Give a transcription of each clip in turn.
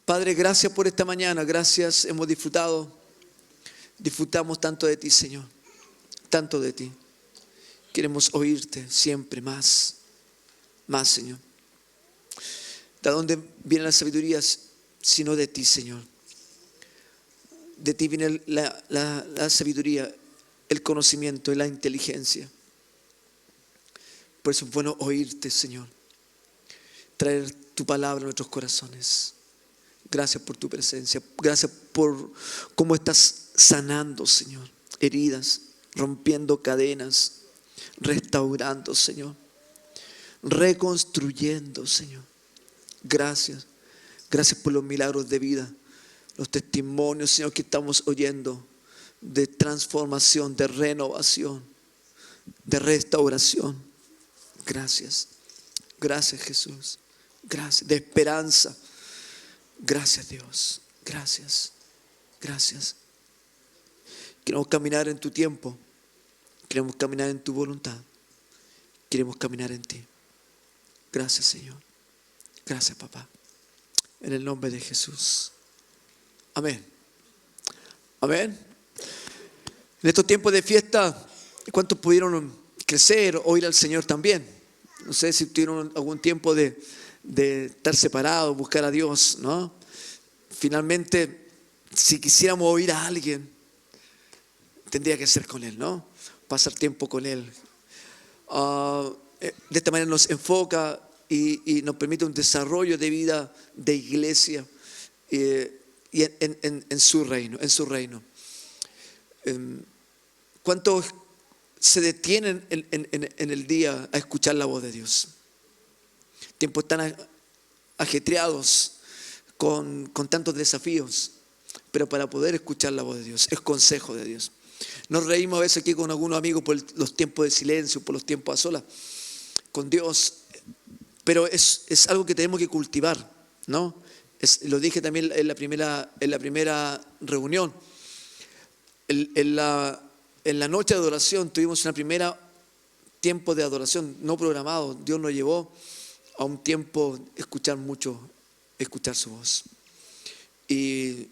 Padre, gracias por esta mañana, gracias, hemos disfrutamos tanto de ti, Señor, tanto de ti. Queremos oírte siempre más, Señor. ¿De dónde viene la sabiduría? Sino de ti, Señor. De ti viene la sabiduría, el conocimiento y la inteligencia. Por eso es bueno oírte, Señor. Traer tu palabra a nuestros corazones. Gracias por tu presencia. Gracias por cómo estás sanando, Señor, heridas, rompiendo cadenas, restaurando, Señor, reconstruyendo, Señor. Gracias. Gracias por los milagros de vida, los testimonios, Señor, que estamos oyendo de transformación, de renovación, de restauración. Gracias. Gracias, Jesús. Gracias. De esperanza. Gracias, Dios. Gracias. Gracias. Queremos caminar en tu tiempo. Queremos caminar en tu voluntad. Queremos caminar en ti. Gracias, Señor. Gracias, papá. En el nombre de Jesús. Amén. Amén. En estos tiempos de fiesta, ¿cuántos pudieron crecer, oír al Señor también? No sé si tuvieron algún tiempo de estar separados, buscar a Dios, ¿no? Finalmente, si quisiéramos oír a alguien, tendría que ser con Él, ¿no? Pasar tiempo con Él. De esta manera nos enfoca y nos permite un desarrollo de vida de iglesia y en su reino. ¿Cuántos se detienen en el día a escuchar la voz de Dios? Tiempos tan ajetreados con tantos desafíos, pero para poder escuchar la voz de Dios, es consejo de Dios. Nos reímos a veces aquí con algunos amigos por los tiempos de silencio, por los tiempos a solas con Dios, pero es algo que tenemos que cultivar, ¿no? Lo dije también en la primera reunión. En la noche de adoración tuvimos una primera tiempo de adoración no programado. Dios nos llevó a un tiempo escuchar su voz. Y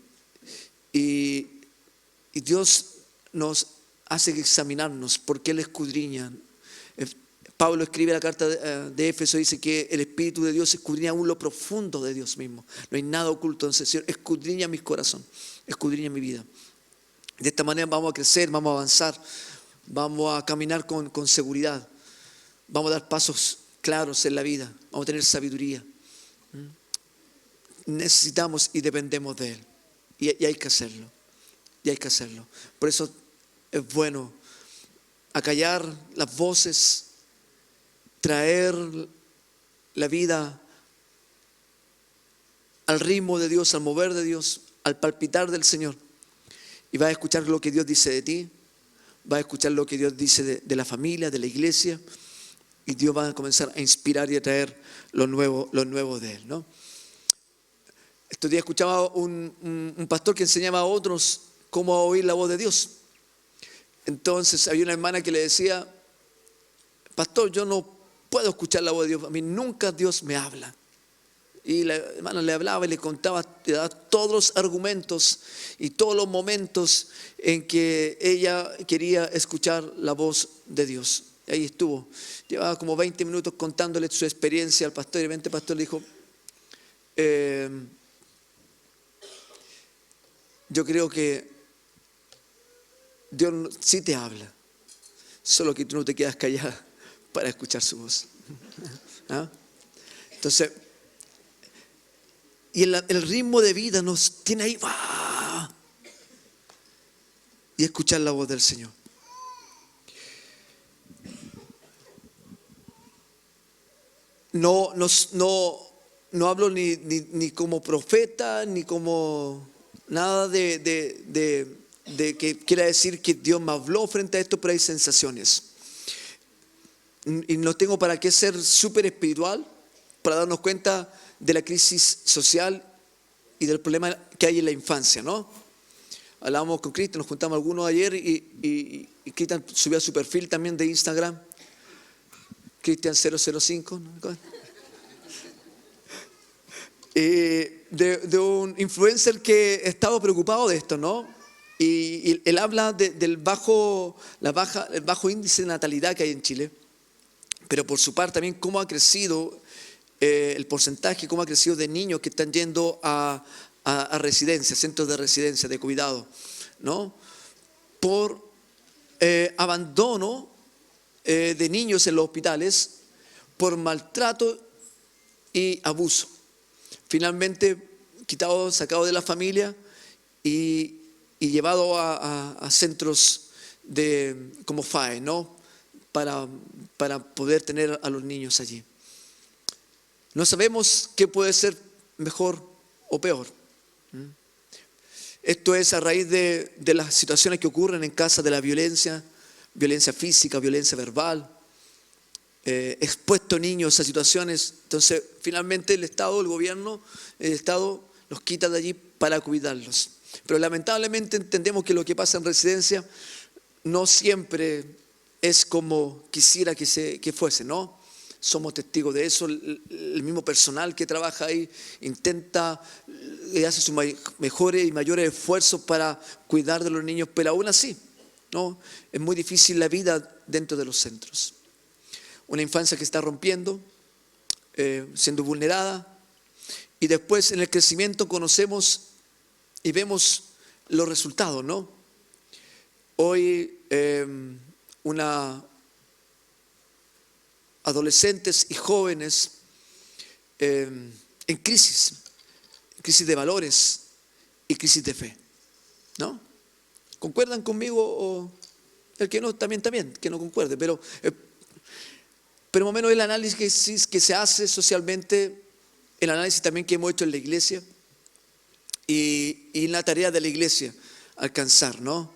Dios nos hace examinarnos porque Él escudriña. Pablo escribe la carta de Éfeso, dice que el Espíritu de Dios escudriña aún lo profundo de Dios mismo. No hay nada oculto. Entonces, Señor, escudriña mi corazón, escudriña mi vida. De esta manera vamos a crecer, vamos a avanzar, vamos a caminar con seguridad, vamos a dar pasos claros en la vida, vamos a tener sabiduría. Necesitamos y dependemos de Él. Y hay que hacerlo. Por eso es bueno acallar las voces, traer la vida al ritmo de Dios, al mover de Dios, al palpitar del Señor. Y vas a escuchar lo que Dios dice de ti, vas a escuchar lo que Dios dice de la familia, de la iglesia, y Dios va a comenzar a inspirar y a traer lo nuevo de Él, ¿no? Estos días escuchaba un pastor que enseñaba a otros cómo oír la voz de Dios. Entonces había una hermana que le decía: pastor, yo no puedo escuchar la voz de Dios, a mí nunca Dios me habla. Y la hermana le hablaba y le contaba, le daba todos los argumentos y todos los momentos en que ella quería escuchar la voz de Dios. Y ahí estuvo, llevaba como 20 minutos contándole su experiencia al pastor, y el pastor le dijo: yo creo que Dios sí te habla, solo que tú no te quedas callada para escuchar su voz. ¿Ah? Entonces, y el ritmo de vida nos tiene ahí, ¡ah!, y escuchar la voz del Señor. No hablo ni como profeta, ni como nada de que quiera decir que Dios me habló frente a esto, pero hay sensaciones. Y no tengo para qué ser súper espiritual para darnos cuenta de la crisis social y del problema que hay en la infancia, ¿no? Hablábamos con Cristian, nos juntamos algunos ayer y Cristian subió a su perfil también de Instagram, Cristian 005, ¿no? de un influencer que estaba preocupado de esto, ¿no? Y él habla del el bajo índice de natalidad que hay en Chile, pero por su parte también cómo ha crecido el porcentaje, cómo ha crecido de niños que están yendo a residencias, centros de residencia, de cuidado, ¿no? Por abandono de niños en los hospitales, por maltrato y abuso. Finalmente, sacado de la familia y llevado a centros como FAE, ¿no? Para poder tener a los niños allí. No sabemos qué puede ser mejor o peor. Esto es a raíz de las situaciones que ocurren en casa, de la violencia, violencia física, violencia verbal, expuesto niños a situaciones. Entonces, finalmente el gobierno, el Estado los quita de allí para cuidarlos. Pero lamentablemente entendemos que lo que pasa en residencia no siempre es como quisiera que fuese, ¿no? Somos testigos de eso. El mismo personal que trabaja ahí intenta, hace sus mejores y mayores esfuerzos para cuidar de los niños, pero aún así, ¿no? Es muy difícil la vida dentro de los centros. Una infancia que está rompiendo, siendo vulnerada, y después en el crecimiento conocemos y vemos los resultados, ¿no? Hoy adolescentes y jóvenes en crisis de valores y crisis de fe, ¿no? ¿Concuerdan conmigo? O el que no, también, que no concuerde, pero más o menos el análisis que se hace socialmente, el análisis también que hemos hecho en la iglesia y la tarea de la iglesia alcanzar, ¿no?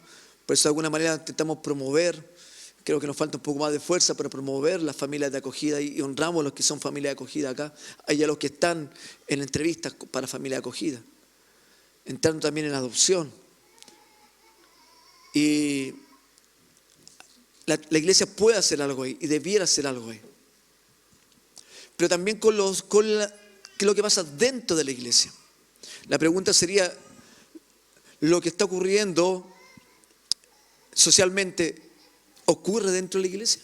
Por eso de alguna manera intentamos promover, creo que nos falta un poco más de fuerza para promover las familias de acogida y honramos a los que son familias de acogida acá, y a los que están en entrevistas para familia de acogida, entrando también en la adopción. Y la iglesia puede hacer algo ahí y debiera hacer algo ahí. Pero también con lo que pasa dentro de la iglesia. La pregunta sería, ¿lo que está ocurriendo socialmente ocurre dentro de la iglesia?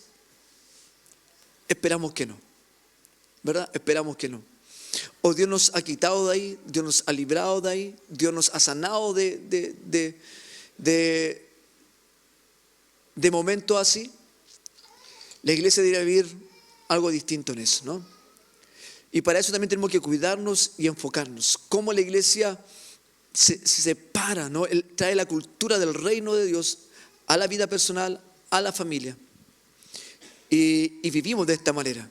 Esperamos que no, ¿verdad? Esperamos que no. O Dios nos ha quitado de ahí, Dios nos ha librado de ahí, Dios nos ha sanado de momentos así. La iglesia debería vivir algo distinto en eso, ¿no? Y para eso también tenemos que cuidarnos y enfocarnos. Cómo la iglesia se separa, ¿no? Trae la cultura del reino de Dios a la vida personal, a la familia. Y vivimos de esta manera.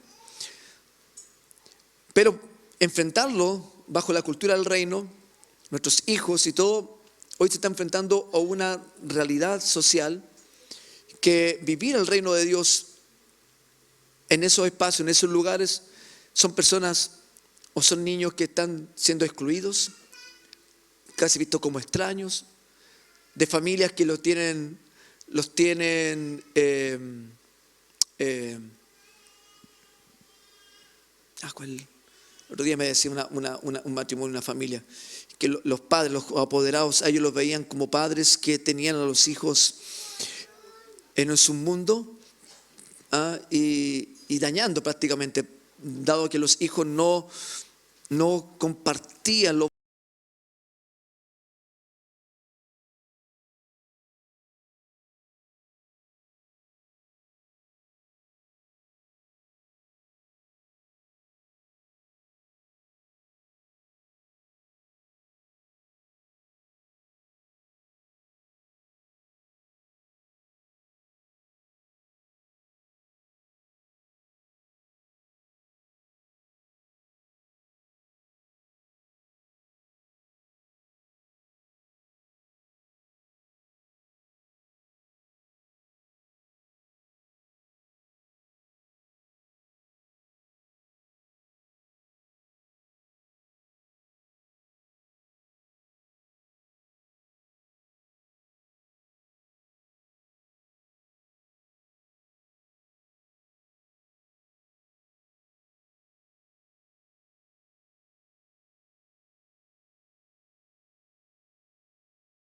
Pero enfrentarlo bajo la cultura del reino, nuestros hijos y todo, hoy se está enfrentando a una realidad social que vivir el reino de Dios en esos espacios, en esos lugares, son personas o son niños que están siendo excluidos, casi vistos como extraños, de familias que los tienen el otro día me decía un matrimonio, una familia, que los padres, los apoderados, a ellos los veían como padres que tenían a los hijos en su mundo, y dañando prácticamente, dado que los hijos no compartían los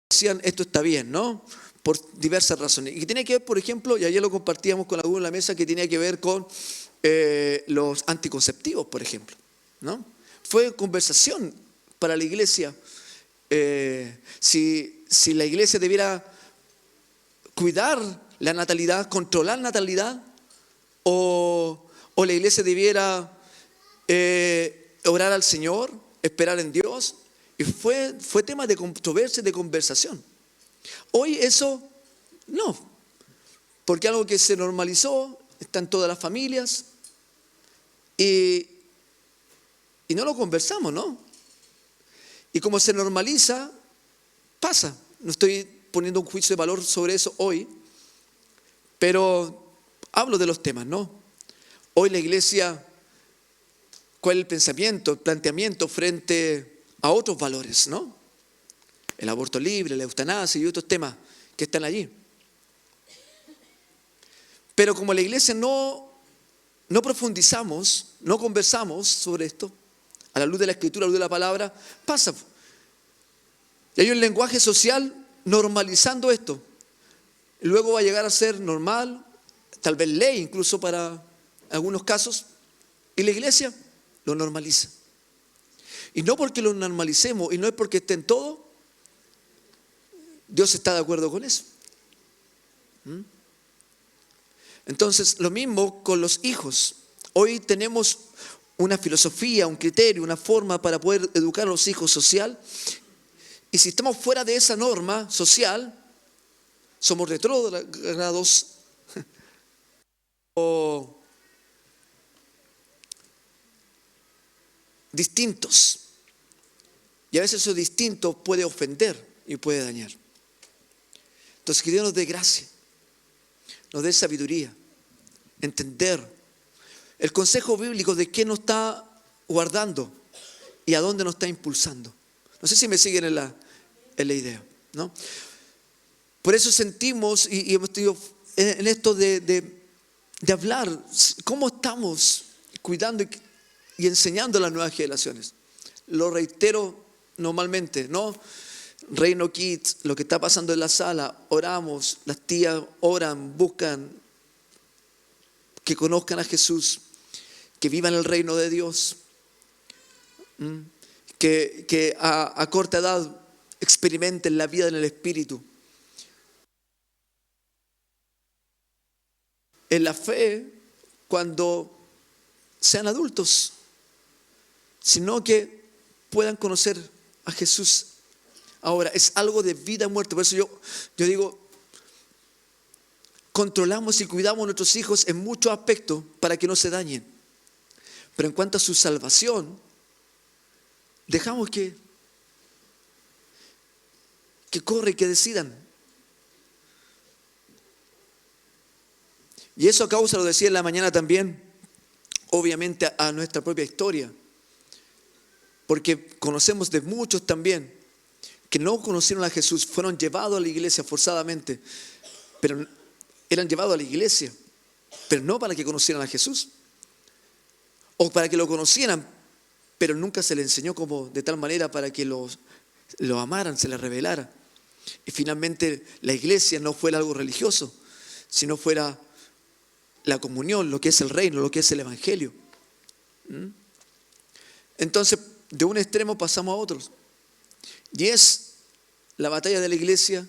decían esto está bien, ¿no? Por diversas razones. Y que tiene que ver, por ejemplo, y ayer lo compartíamos con algunos en la mesa, que tenía que ver con los anticonceptivos, por ejemplo, ¿no? Fue conversación para la iglesia si la iglesia debiera cuidar la natalidad, controlar la natalidad, o la iglesia debiera orar al Señor, esperar en Dios. Y fue tema de controversia y de conversación. Hoy eso no, porque algo que se normalizó, está en todas las familias, y no lo conversamos, ¿no? Y como se normaliza, pasa. No estoy poniendo un juicio de valor sobre eso hoy, pero hablo de los temas, ¿no? Hoy la iglesia, ¿cuál es el pensamiento, el planteamiento frente a otros valores, ¿no? El aborto libre, la eutanasia y otros temas que están allí. Pero como la iglesia no profundizamos, no conversamos sobre esto, a la luz de la Escritura, a la luz de la palabra, pasa. Y hay un lenguaje social normalizando esto. Luego va a llegar a ser normal, tal vez ley incluso para algunos casos, y la iglesia lo normaliza. Y no porque lo normalicemos y no es porque esté en todo, Dios está de acuerdo con eso. Entonces, lo mismo con los hijos. Hoy tenemos una filosofía, un criterio, una forma para poder educar a los hijos social. Y si estamos fuera de esa norma social, somos retrógrados o distintos. Y a veces eso distinto puede ofender y puede dañar. Entonces, que Dios nos dé gracia, nos dé sabiduría, entender el consejo bíblico de qué nos está guardando y a dónde nos está impulsando. No sé si me siguen en la idea, ¿no? Por eso sentimos y hemos tenido en esto de hablar cómo estamos cuidando y enseñando a las nuevas generaciones. Lo reitero normalmente, ¿no? Reino Kids, lo que está pasando en la sala, oramos, las tías oran, buscan que conozcan a Jesús, que vivan el reino de Dios, que a corta edad experimenten la vida en el Espíritu. En la fe, cuando sean adultos, sino que puedan conocer a Jesús. Ahora, es algo de vida y muerte. Por eso yo digo, controlamos y cuidamos a nuestros hijos en muchos aspectos para que no se dañen. Pero en cuanto a su salvación, dejamos que corre y que decidan. Y eso a causa, lo decía en la mañana también, obviamente a nuestra propia historia. Porque conocemos de muchos también que no conocieron a Jesús, fueron llevados a la iglesia forzadamente, pero eran llevados a la iglesia, pero no para que conocieran a Jesús, o para que lo conocieran, pero nunca se les enseñó como de tal manera para que lo amaran, se les revelara. Y finalmente la iglesia no fuera algo religioso, sino fuera la comunión, lo que es el reino, lo que es el evangelio. Entonces, de un extremo pasamos a otros. Y es la batalla de la iglesia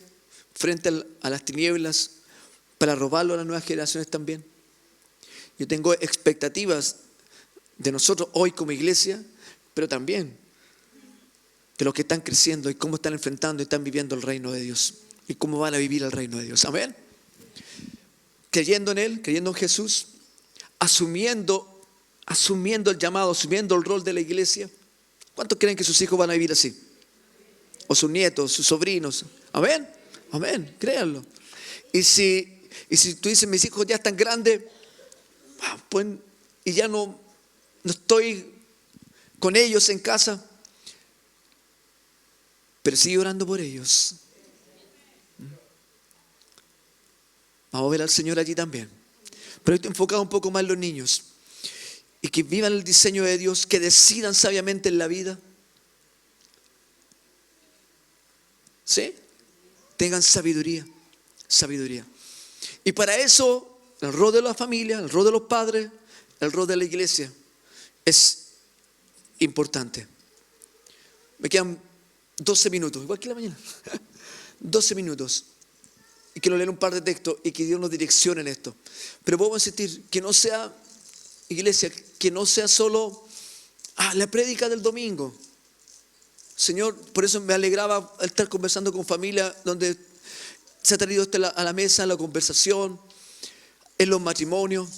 frente a las tinieblas para robarlo a las nuevas generaciones también. Yo tengo expectativas de nosotros hoy como iglesia, pero también de los que están creciendo y cómo están enfrentando y están viviendo el reino de Dios y cómo van a vivir el reino de Dios. Amén. Creyendo en Él, creyendo en Jesús, asumiendo el llamado, asumiendo el rol de la iglesia. ¿Cuántos creen que sus hijos van a vivir así? O sus nietos, sus sobrinos. Amén, amén, créanlo. Y si tú dices, mis hijos ya están grandes, pues, y ya no estoy con ellos en casa, pero sigue orando por ellos. Vamos a ver al Señor allí también. Pero estoy enfocado un poco más en los niños. Y que vivan el diseño de Dios, que decidan sabiamente en la vida. ¿Sí? Tengan sabiduría, sabiduría. Y para eso, el rol de la familia, el rol de los padres, el rol de la iglesia es importante. Me quedan 12 minutos, igual que la mañana. 12 minutos. Y quiero leer un par de textos y que Dios nos direccione en esto. Pero podemos insistir, que no sea, iglesia, que no sea solo la prédica del domingo. Señor, por eso me alegraba estar conversando con familia donde se ha traído esto a la mesa, en la conversación, en los matrimonios.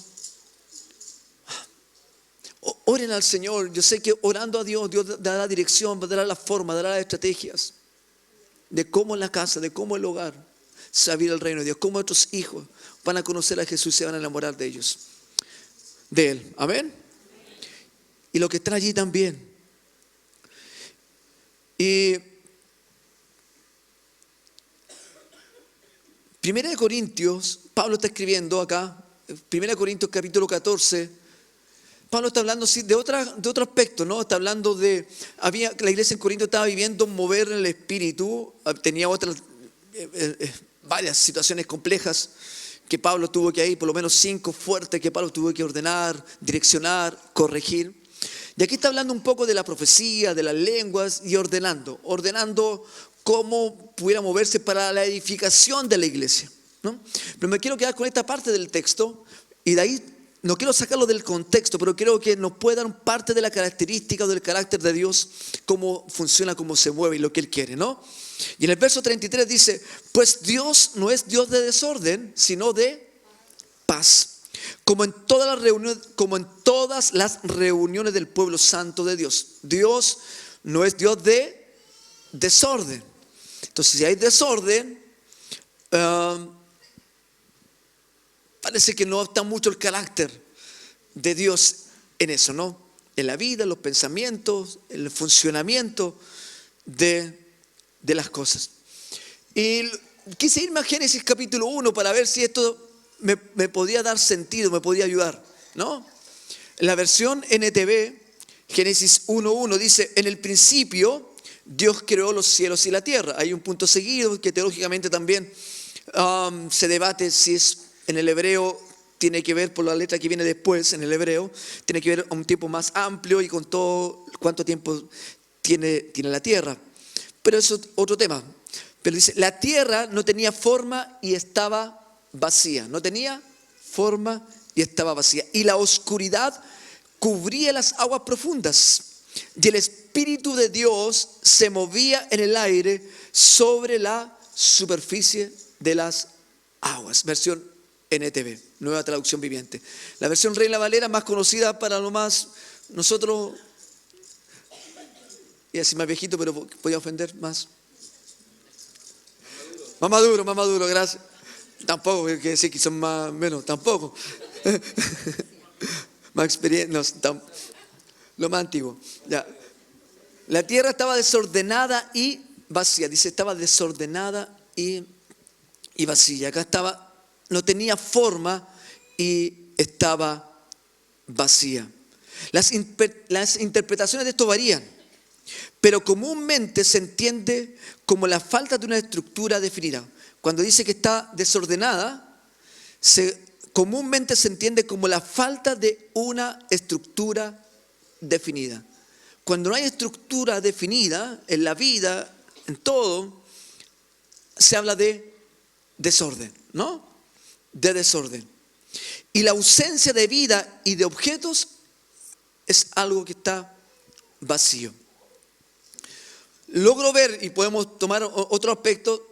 Oren al Señor. Yo sé que orando a Dios, Dios dará dirección, dará la forma, dará las estrategias de cómo en la casa, de cómo el hogar se va a vivir el reino de Dios, cómo nuestros hijos van a conocer a Jesús y se van a enamorar de ellos, de Él. Amén. Y los que están allí también. Y 1 Corintios, Pablo está escribiendo acá, 1 Corintios capítulo 14, Pablo está hablando de otro aspecto, ¿no? Está hablando la iglesia en Corinto estaba viviendo mover en el espíritu, tenía varias situaciones complejas que Pablo tuvo que ir, por lo menos 5 fuertes que Pablo tuvo que ordenar, direccionar, corregir. Y aquí está hablando un poco de la profecía, de las lenguas y ordenando cómo pudiera moverse para la edificación de la iglesia, ¿no? Pero me quiero quedar con esta parte del texto y de ahí no quiero sacarlo del contexto, pero creo que nos puede dar parte de la característica o del carácter de Dios, cómo funciona, cómo se mueve y lo que Él quiere, ¿no? Y en el verso 33 dice, pues Dios no es Dios de desorden, sino de paz. Como en todas las reuniones del pueblo santo de Dios. Dios no es Dios de desorden. Entonces, si hay desorden, parece que no está mucho el carácter de Dios en eso, ¿no? En la vida, en los pensamientos, en el funcionamiento de las cosas. Y quise irme a Génesis capítulo 1 para ver si esto me podía dar sentido, me podía ayudar, ¿no? En la versión NTV, Génesis 1:1 dice, en el principio Dios creó los cielos y la tierra. Hay un punto seguido que teológicamente también se debate si es en el hebreo, tiene que ver por la letra que viene después en el hebreo, tiene que ver a un tiempo más amplio y con todo cuánto tiempo tiene la tierra. Pero eso es otro tema. Pero dice, la tierra no tenía forma y estaba vacía. No tenía forma y estaba vacía. Y la oscuridad cubría las aguas profundas. Y el Espíritu de Dios se movía en el aire sobre la superficie de las aguas. Versión NTV, nueva traducción viviente. La versión Reina Valera, más conocida para lo más nosotros, y así más viejito, pero podía ofender más. Más maduro, gracias. Tampoco, hay que decir que son menos, tampoco. Más experiencia, lo más antiguo. Ya. La tierra estaba desordenada y vacía. Dice, estaba desordenada y vacía. Acá no tenía forma y estaba vacía. Las interpretaciones de esto varían, pero comúnmente se entiende como la falta de una estructura definida. Cuando dice que está desordenada, comúnmente se entiende como la falta de una estructura definida. Cuando no hay estructura definida en la vida, en todo, se habla de desorden, ¿no? De desorden. Y la ausencia de vida y de objetos es algo que está vacío. Logro ver, y podemos tomar otro aspecto,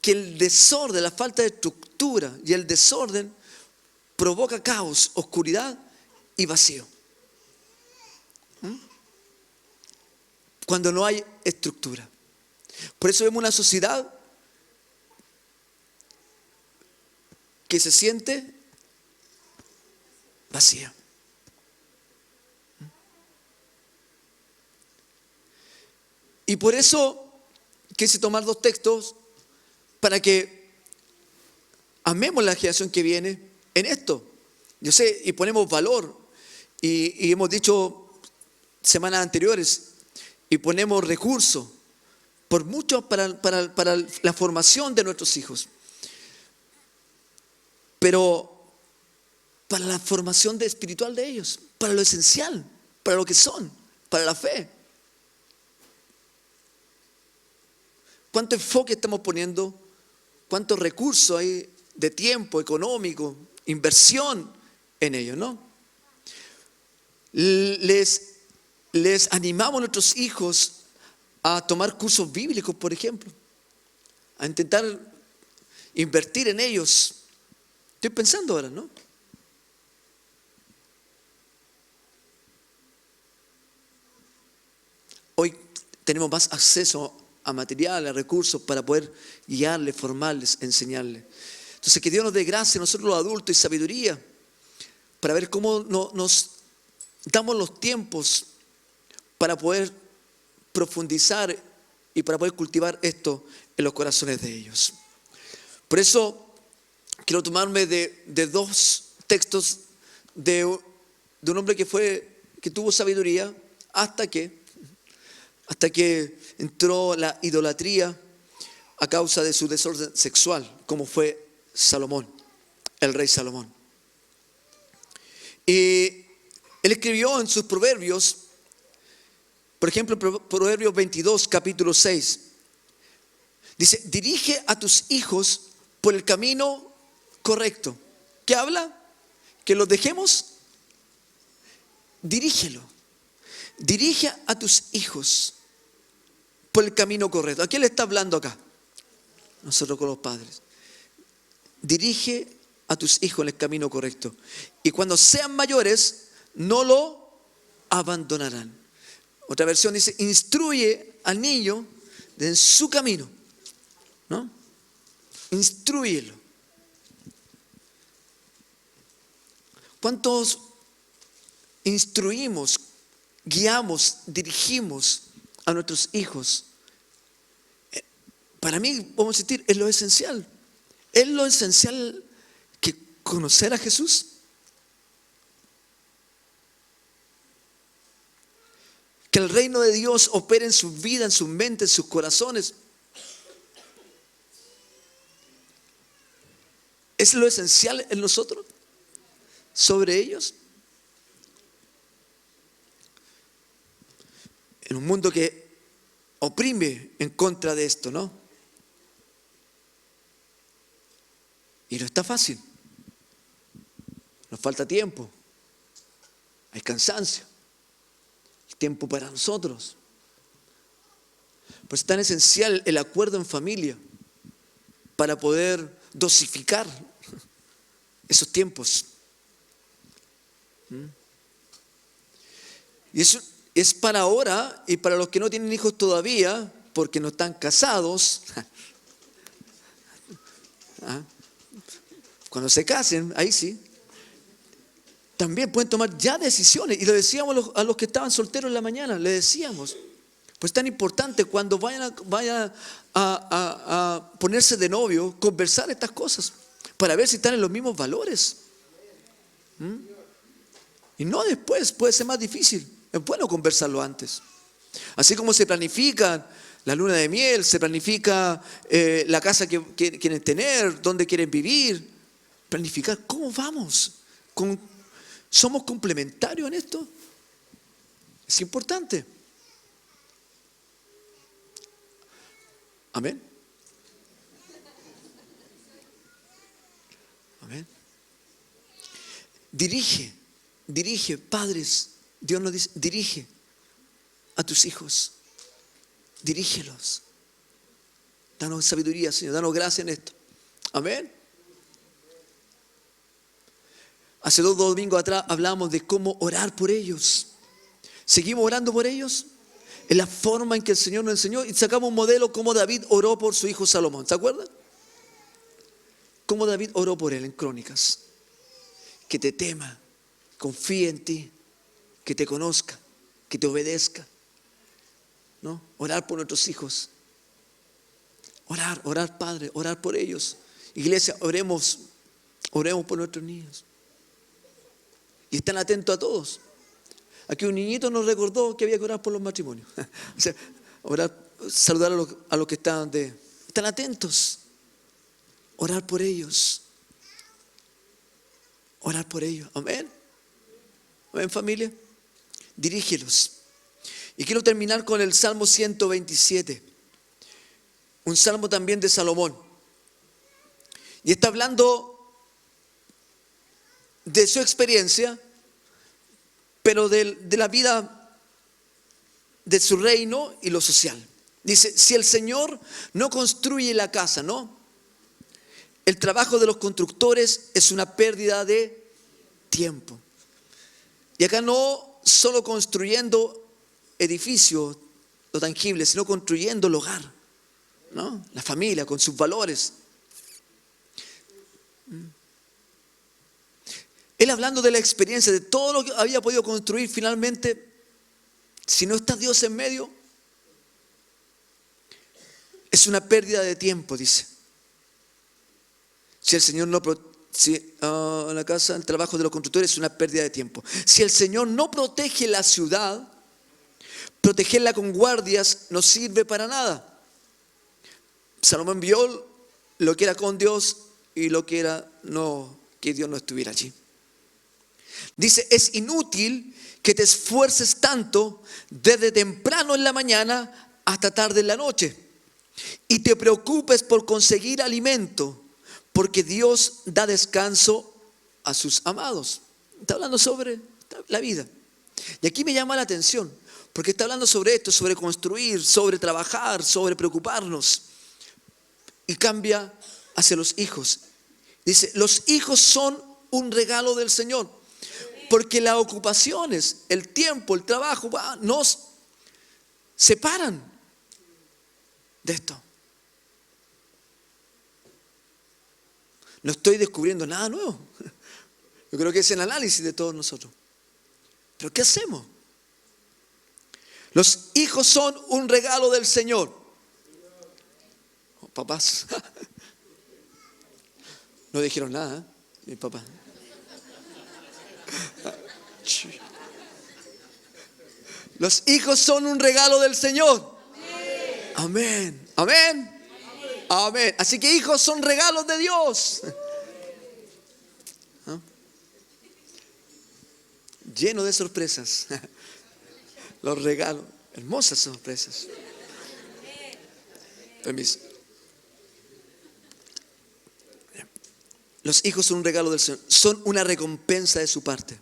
que el desorden, la falta de estructura y el desorden provoca caos, oscuridad y vacío. Cuando no hay estructura. Por eso vemos una sociedad que se siente vacía. Y por eso quise tomar 2 textos para que amemos la generación que viene en esto. Yo sé, y ponemos valor, y hemos dicho semanas anteriores, y ponemos recursos por mucho para la formación de nuestros hijos. Pero para la formación espiritual de ellos, para lo esencial, para lo que son, para la fe. ¿Cuánto enfoque estamos poniendo? ¿Cuántos recursos hay de tiempo, económico, inversión en ellos, no? Les animamos a nuestros hijos a tomar cursos bíblicos, por ejemplo, a intentar invertir en ellos. Estoy pensando ahora, ¿no? Hoy tenemos más acceso a material, a recursos para poder guiarles, formarles, enseñarles. Entonces, que Dios nos dé gracia a nosotros los adultos y sabiduría para ver cómo nos damos los tiempos para poder profundizar y para poder cultivar esto en los corazones de ellos. Por eso quiero tomarme de dos textos de un hombre que tuvo sabiduría hasta que entró la idolatría a causa de su desorden sexual, como fue Salomón, el rey Salomón. Y él escribió en sus proverbios, por ejemplo, Proverbios 22, capítulo 6, dice: dirige a tus hijos por el camino correcto. ¿Qué habla? Que los dejemos. Dirígelo. Dirige a tus hijos por el camino correcto. ¿A quién le está hablando acá? Nosotros con los padres. Dirige a tus hijos en el camino correcto. Y cuando sean mayores, no lo abandonarán. Otra versión dice: instruye al niño en su camino, ¿no? Instrúyelo. ¿Cuántos instruimos, guiamos, dirigimos a nuestros hijos? Para mí, vamos a decir, es lo esencial. Es lo esencial que conocer a Jesús. Que el reino de Dios opere en sus vidas, en sus mentes, en sus corazones. ¿Es lo esencial en nosotros? ¿Sobre ellos? En un mundo que oprime en contra de esto, ¿no? Y no está fácil. Nos falta tiempo. Hay cansancio. Hay tiempo para nosotros. Pues es tan esencial el acuerdo en familia para poder dosificar esos tiempos. Y eso es para ahora y para los que no tienen hijos todavía, porque no están casados. Cuando se casen, ahí sí, también pueden tomar ya decisiones. Y lo decíamos a los que estaban solteros en la mañana, le decíamos, pues es tan importante cuando vayan a ponerse de novio, conversar estas cosas, para ver si están en los mismos valores. Y no después, puede ser más difícil. Es bueno conversarlo antes. Así como se planifica la luna de miel, se planifica la casa que quieren tener, dónde quieren vivir. Planificar cómo vamos. ¿Somos complementarios en esto? Es importante. Amén. Amén. Dirige, padres. Dios nos dice: dirige a tus hijos. Dirígelos. Danos sabiduría, Señor. Danos gracia en esto. Amén. Hace 2 domingos atrás hablamos de cómo orar por ellos. ¿Seguimos orando por ellos? Es la forma en que el Señor nos enseñó. Y sacamos un modelo como David oró por su hijo Salomón. ¿Se acuerdan? Cómo David oró por él en Crónicas. Que te tema, confíe en ti, que te conozca, que te obedezca, ¿no? Orar por nuestros hijos. Orar, Padre, orar por ellos. Iglesia, oremos por nuestros niños. Y están atentos a todos. Aquí un niñito nos recordó que había que orar por los matrimonios. O sea, orar saludar a los que están atentos. Orar por ellos. Orar por ellos. Amén. Amén, familia. Dirígelos. Y quiero terminar con el Salmo 127. Un salmo también de Salomón. Y está hablando de su experiencia, pero de la vida de su reino y lo social. Dice, si el Señor no construye la casa, ¿no? El trabajo de los constructores es una pérdida de tiempo. Y acá no solo construyendo edificios, lo tangible, sino construyendo el hogar, ¿no? La familia con sus valores. Él hablando de la experiencia, de todo lo que había podido construir, finalmente, si no está Dios en medio, es una pérdida de tiempo, dice. Si el Señor no la casa, el trabajo de los constructores es una pérdida de tiempo. Si el Señor no protege la ciudad, protegerla con guardias no sirve para nada. Salomón vio lo que era con Dios y lo que era que Dios no estuviera allí. Dice, es inútil que te esfuerces tanto desde temprano en la mañana hasta tarde en la noche y te preocupes por conseguir alimento, porque Dios da descanso a sus amados. Está hablando sobre la vida. Y aquí me llama la atención, porque está hablando sobre esto, sobre construir, sobre trabajar, sobre preocuparnos. Y cambia hacia los hijos. Dice, los hijos son un regalo del Señor. Porque las ocupaciones, el tiempo, el trabajo, nos separan de esto. No estoy descubriendo nada nuevo. Yo creo que es el análisis de todos nosotros. ¿Pero qué hacemos? Los hijos son un regalo del Señor. Oh, papás. No dijeron nada, ¿eh? Mi papá. Los hijos son un regalo del Señor. Amén. Amén. Amén. Así que hijos son regalos de Dios. ¿Ah? Lleno de sorpresas. Los regalos. Hermosas sorpresas. Permiso. Los hijos son un regalo del Señor. Son una recompensa de su parte.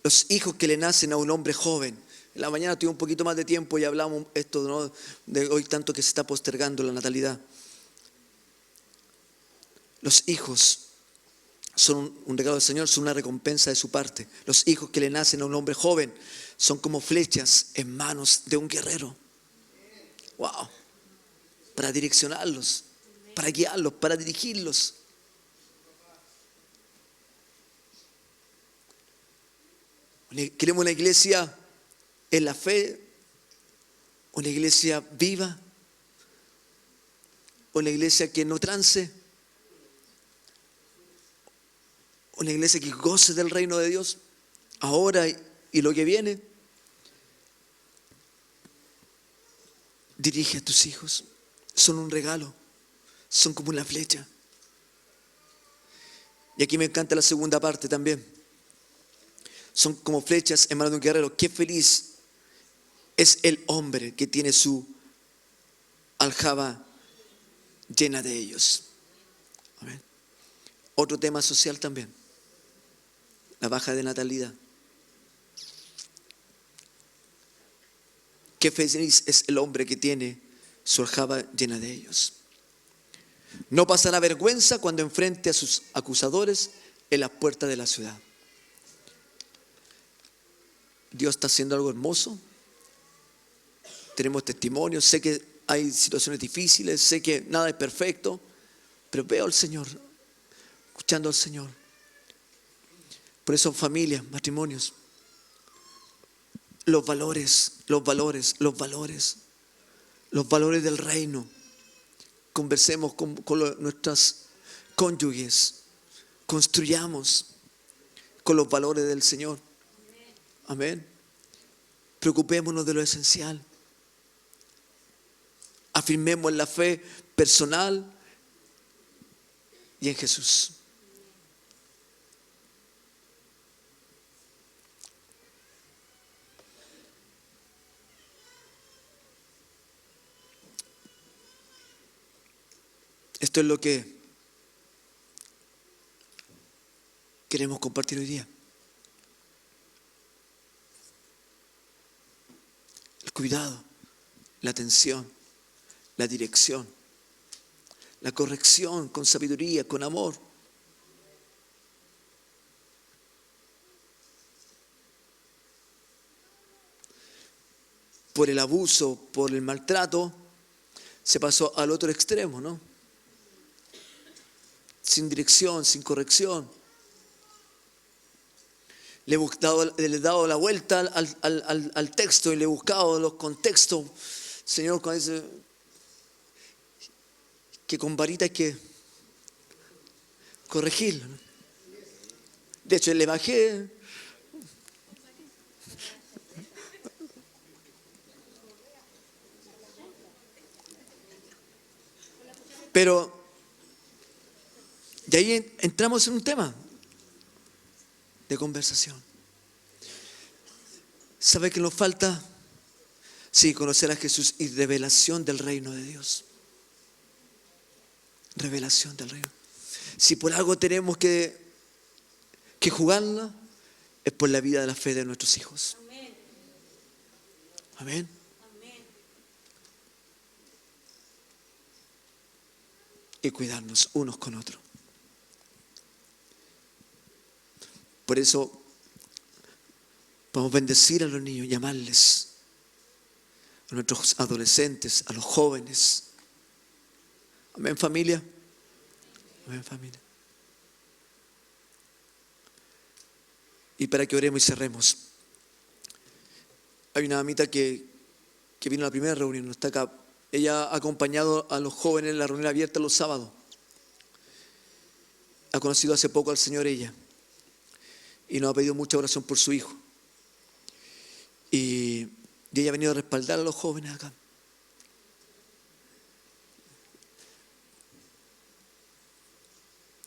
Los hijos que le nacen a un hombre joven. En la mañana tuve un poquito más de tiempo y hablamos esto, ¿no? De hoy tanto que se está postergando la natalidad. Los hijos son un regalo del Señor, son una recompensa de su parte. Los hijos que le nacen a un hombre joven son como flechas en manos de un guerrero. Wow. Para direccionarlos, para guiarlos, para dirigirlos. Queremos una iglesia en la fe, una iglesia viva, una iglesia que no trance, una iglesia que goce del reino de Dios, ahora y lo que viene. Dirige a tus hijos, son un regalo, son como una flecha. Y aquí me encanta la segunda parte también. Son como flechas en manos de un guerrero. Qué feliz es el hombre que tiene su aljaba llena de ellos. Amén. Otro tema social también. La baja de natalidad. Qué feliz es el hombre que tiene su aljaba llena de ellos. No pasará vergüenza cuando enfrente a sus acusadores en las puertas de la ciudad. Dios está haciendo algo hermoso. Tenemos testimonios. Sé que hay situaciones difíciles. Sé que nada es perfecto. Pero veo al Señor. Escuchando al Señor. Por eso, familias, matrimonios. Los valores del reino. Conversemos con nuestras cónyuges. Construyamos con los valores del Señor. Amén. Preocupémonos de lo esencial. Afirmemos la fe personal y en Jesús. Esto es lo que queremos compartir hoy día. El cuidado, la atención, la dirección, la corrección con sabiduría, con amor. Por el abuso, por el maltrato, se pasó al otro extremo, ¿no? Sin dirección, sin corrección. Le he dado la vuelta al texto y le he buscado los contextos. Señor, cuando dice que con varita hay que corregirlo, ¿no? De hecho, le bajé. Pero de ahí entramos en un tema de conversación. ¿Sabe qué nos falta? Sí, conocer a Jesús y revelación del reino de Dios. Revelación del reino. Si por algo tenemos que jugarla, es por la vida de la fe de nuestros hijos. Amén. Y cuidarnos unos con otros. Por eso vamos a bendecir a los niños, llamarles a nuestros adolescentes, a los jóvenes. Amén, familia. Amén, familia. Y para que oremos y cerremos. Hay una mamita que vino a la primera reunión, no está acá. Ella ha acompañado a los jóvenes en la reunión abierta los sábados. Ha conocido hace poco al Señor ella. Y nos ha pedido mucha oración por su hijo. Y ella ha venido a respaldar a los jóvenes acá.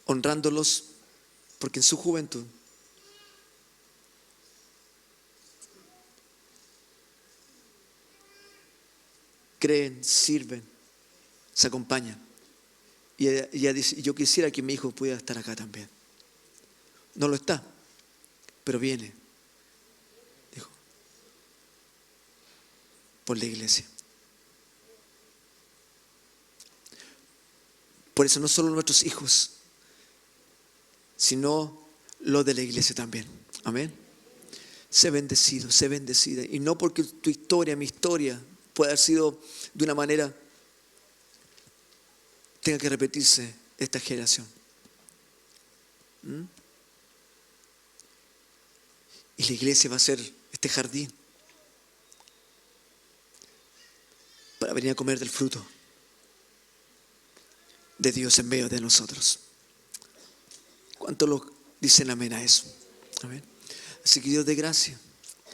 Honrándolos, porque en su juventud creen, sirven, se acompañan. Y ella dice, yo quisiera que mi hijo pudiera estar acá también. No lo está, pero viene, dijo, por la iglesia. Por eso no solo nuestros hijos, sino los de la iglesia también. Amén. Sé bendecido, sé bendecida. Y no porque tu historia, mi historia, pueda haber sido de una manera, tenga que repetirse esta generación. Y la iglesia va a ser este jardín para venir a comer del fruto de Dios en medio de nosotros. ¿Cuántos lo dicen amén a eso? Amén. Así que Dios de gracia,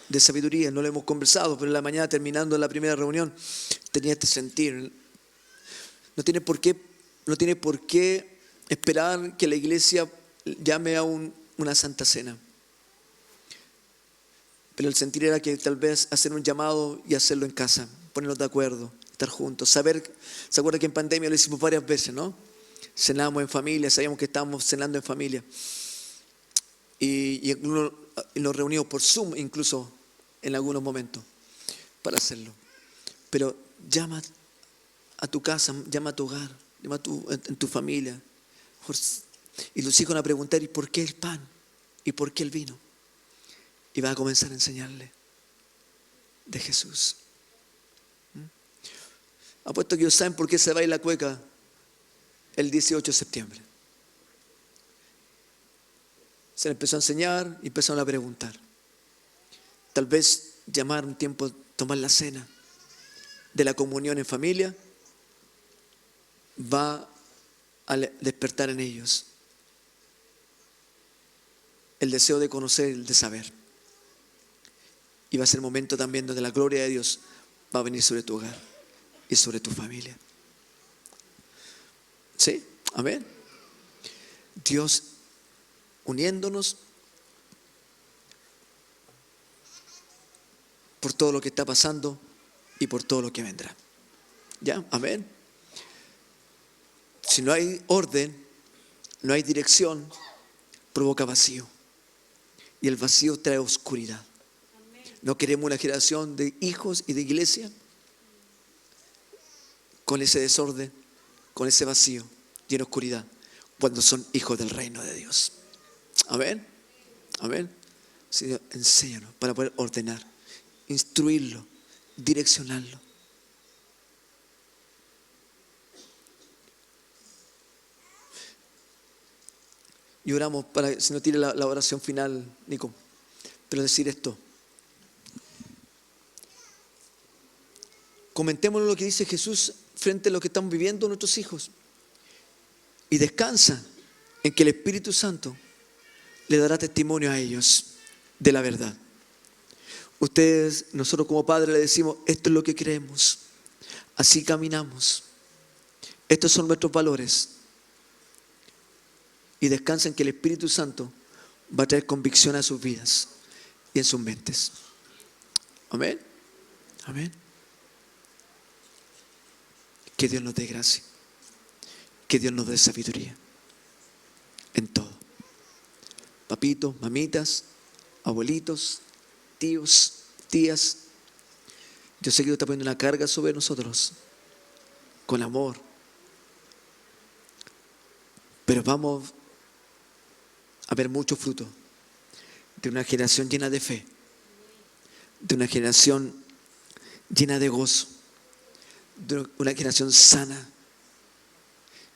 de sabiduría, no lo hemos conversado, pero en la mañana terminando la primera reunión tenía este sentir. No tiene por qué esperar que la iglesia llame a una santa cena. Pero el sentir era que tal vez hacer un llamado y hacerlo en casa, ponernos de acuerdo, estar juntos, saber. ¿Se acuerda que en pandemia lo hicimos varias veces, no? Cenábamos en familia, sabíamos que estábamos cenando en familia. Y nos reunimos por Zoom incluso en algunos momentos para hacerlo. Pero llama a tu casa, llama a tu hogar, llama en tu familia. Y los hijos van a preguntar, ¿y por qué el pan? ¿Y por qué el vino? Y van a comenzar a enseñarle de Jesús. Apuesto que ellos saben por qué se baila cueca el 18 de septiembre. Se le empezó a enseñar y empezaron a preguntar. Tal vez llamar un tiempo, tomar la cena de la comunión en familia, va a despertar en ellos el deseo de conocer, el de saber. Y va a ser el momento también donde la gloria de Dios va a venir sobre tu hogar. y sobre tu familia. ¿Sí? Amén. Dios uniéndonos por todo lo que está pasando y por todo lo que vendrá. ¿Ya? Amén. Si no hay orden, no hay dirección, provoca vacío. Y el vacío trae oscuridad. No queremos una generación de hijos y de iglesia con ese desorden, con ese vacío y en oscuridad, cuando son hijos del reino de Dios. Amén. Amén. Señor, enséñanos para poder ordenar, instruirlo, direccionarlo. Y oramos para, si no tire la oración final, Nico, pero decir esto. Comentémonos lo que dice Jesús frente a lo que estamos viviendo nuestros hijos. Y descansa en que el Espíritu Santo le dará testimonio a ellos de la verdad. Ustedes, nosotros como padres le decimos, esto es lo que creemos, así caminamos, estos son nuestros valores. Y descansa en que el Espíritu Santo va a traer convicción a sus vidas y en sus mentes. Amén. Amén. Que Dios nos dé gracia. Que Dios nos dé sabiduría. En todo. Papitos, mamitas, abuelitos, tíos, tías. Yo sé que Dios está poniendo una carga sobre nosotros. Con amor. Pero vamos a ver mucho fruto de una generación llena de fe, de una generación llena de gozo, de una generación sana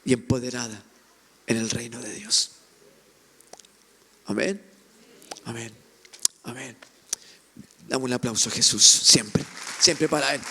y empoderada en el reino de Dios. Amén. Amén. Amén. Damos un aplauso a Jesús, siempre, siempre para Él.